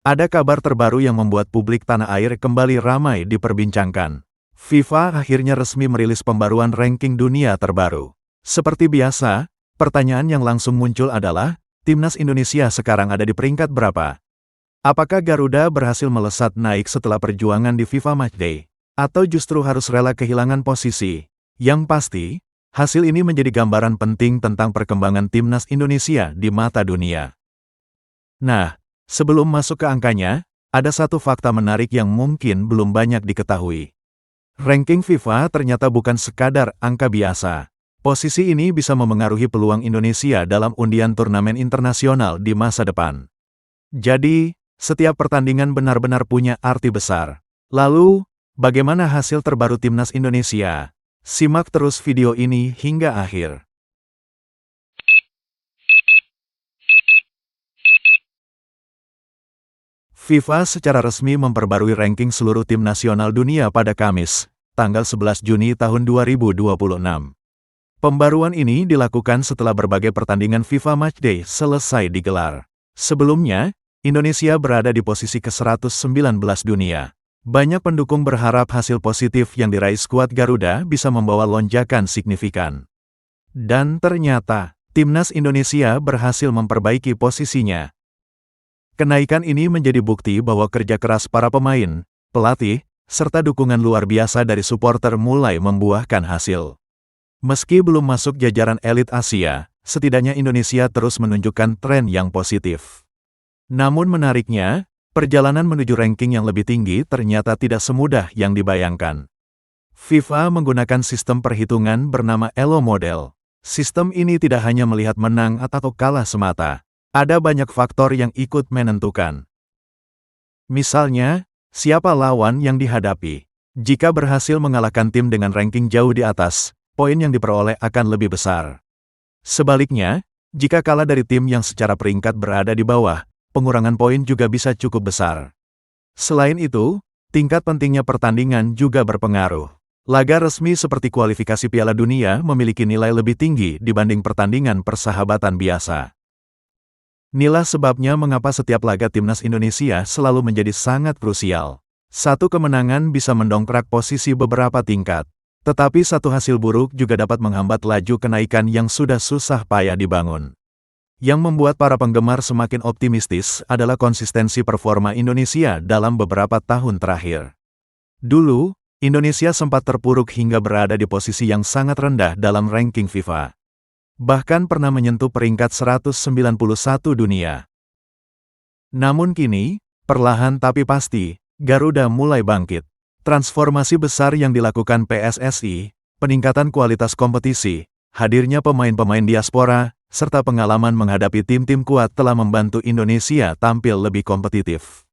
Ada kabar terbaru yang membuat publik tanah air kembali ramai diperbincangkan. FIFA akhirnya resmi merilis pembaruan ranking dunia terbaru. Seperti biasa, pertanyaan yang langsung muncul adalah, timnas Indonesia sekarang ada di peringkat berapa? Apakah Garuda berhasil melesat naik setelah perjuangan di FIFA Matchday? Atau justru harus rela kehilangan posisi? Yang pasti, hasil ini menjadi gambaran penting tentang perkembangan timnas Indonesia di mata dunia. Nah, sebelum masuk ke angkanya, ada satu fakta menarik yang mungkin belum banyak diketahui. Ranking FIFA ternyata bukan sekadar angka biasa. Posisi ini bisa memengaruhi peluang Indonesia dalam undian turnamen internasional di masa depan. Jadi, setiap pertandingan benar-benar punya arti besar. Lalu, bagaimana hasil terbaru timnas Indonesia? Simak terus video ini hingga akhir. FIFA secara resmi memperbarui ranking seluruh tim nasional dunia pada Kamis, tanggal 11 Juni tahun 2026. Pembaruan ini dilakukan setelah berbagai pertandingan FIFA Matchday selesai digelar. Sebelumnya, Indonesia berada di posisi ke-119 dunia. Banyak pendukung berharap hasil positif yang diraih skuad Garuda bisa membawa lonjakan signifikan. Dan ternyata, timnas Indonesia berhasil memperbaiki posisinya. Kenaikan ini menjadi bukti bahwa kerja keras para pemain, pelatih, serta dukungan luar biasa dari supporter mulai membuahkan hasil. Meski belum masuk jajaran elit Asia, setidaknya Indonesia terus menunjukkan tren yang positif. Namun menariknya, perjalanan menuju ranking yang lebih tinggi ternyata tidak semudah yang dibayangkan. FIFA menggunakan sistem perhitungan bernama ELO Model. Sistem ini tidak hanya melihat menang atau kalah semata. Ada banyak faktor yang ikut menentukan. Misalnya, siapa lawan yang dihadapi. Jika berhasil mengalahkan tim dengan ranking jauh di atas, poin yang diperoleh akan lebih besar. Sebaliknya, jika kalah dari tim yang secara peringkat berada di bawah, pengurangan poin juga bisa cukup besar. Selain itu, tingkat pentingnya pertandingan juga berpengaruh. Laga resmi seperti kualifikasi Piala Dunia memiliki nilai lebih tinggi dibanding pertandingan persahabatan biasa. Inilah sebabnya mengapa setiap laga timnas Indonesia selalu menjadi sangat krusial. Satu kemenangan bisa mendongkrak posisi beberapa tingkat. Tetapi satu hasil buruk juga dapat menghambat laju kenaikan yang sudah susah payah dibangun. Yang membuat para penggemar semakin optimistis adalah konsistensi performa Indonesia dalam beberapa tahun terakhir. Dulu, Indonesia sempat terpuruk hingga berada di posisi yang sangat rendah dalam ranking FIFA. Bahkan pernah menyentuh peringkat 191 dunia. Namun kini, perlahan tapi pasti, Garuda mulai bangkit. Transformasi besar yang dilakukan PSSI, peningkatan kualitas kompetisi, hadirnya pemain-pemain diaspora, serta pengalaman menghadapi tim-tim kuat telah membantu Indonesia tampil lebih kompetitif.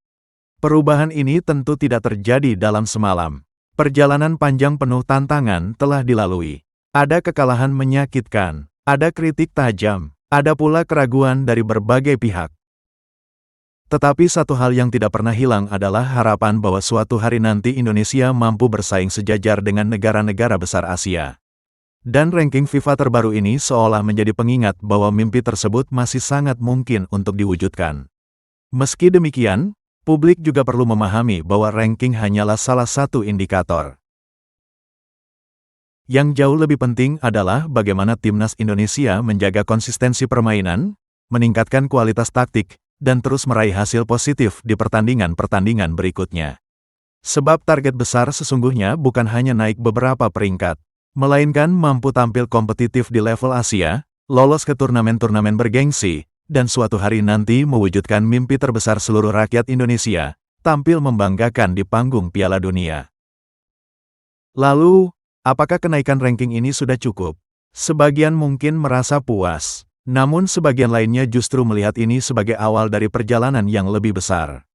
Perubahan ini tentu tidak terjadi dalam semalam. Perjalanan panjang penuh tantangan telah dilalui. Ada kekalahan menyakitkan. Ada kritik tajam, ada pula keraguan dari berbagai pihak. Tetapi satu hal yang tidak pernah hilang adalah harapan bahwa suatu hari nanti Indonesia mampu bersaing sejajar dengan negara-negara besar Asia. Dan ranking FIFA terbaru ini seolah menjadi pengingat bahwa mimpi tersebut masih sangat mungkin untuk diwujudkan. Meski demikian, publik juga perlu memahami bahwa ranking hanyalah salah satu indikator. Yang jauh lebih penting adalah bagaimana timnas Indonesia menjaga konsistensi permainan, meningkatkan kualitas taktik, dan terus meraih hasil positif di pertandingan-pertandingan berikutnya. Sebab target besar sesungguhnya bukan hanya naik beberapa peringkat, melainkan mampu tampil kompetitif di level Asia, lolos ke turnamen-turnamen bergengsi, dan suatu hari nanti mewujudkan mimpi terbesar seluruh rakyat Indonesia, tampil membanggakan di panggung Piala Dunia. Lalu, apakah kenaikan ranking ini sudah cukup? Sebagian mungkin merasa puas, namun sebagian lainnya justru melihat ini sebagai awal dari perjalanan yang lebih besar.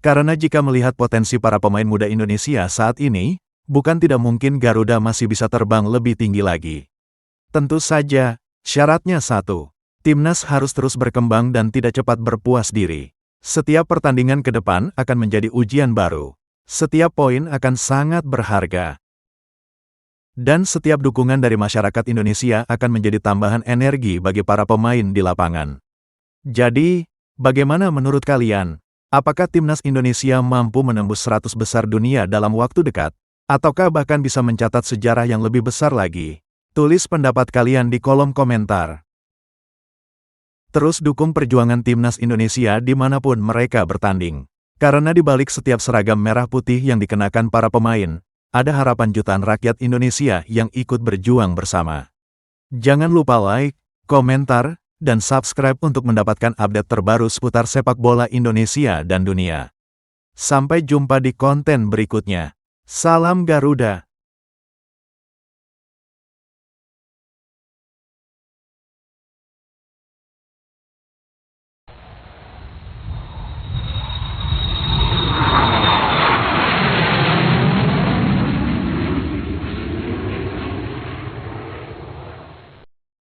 Karena jika melihat potensi para pemain muda Indonesia saat ini, bukan tidak mungkin Garuda masih bisa terbang lebih tinggi lagi. Tentu saja, syaratnya satu, timnas harus terus berkembang dan tidak cepat berpuas diri. Setiap pertandingan ke depan akan menjadi ujian baru. Setiap poin akan sangat berharga. Dan setiap dukungan dari masyarakat Indonesia akan menjadi tambahan energi bagi para pemain di lapangan. Jadi, bagaimana menurut kalian? Apakah timnas Indonesia mampu menembus 100 besar dunia dalam waktu dekat? Ataukah bahkan bisa mencatat sejarah yang lebih besar lagi? Tulis pendapat kalian di kolom komentar. Terus dukung perjuangan timnas Indonesia dimanapun mereka bertanding. Karena di balik setiap seragam merah putih yang dikenakan para pemain, ada harapan jutaan rakyat Indonesia yang ikut berjuang bersama. Jangan lupa like, komentar, dan subscribe untuk mendapatkan update terbaru seputar sepak bola Indonesia dan dunia. Sampai jumpa di konten berikutnya. Salam Garuda!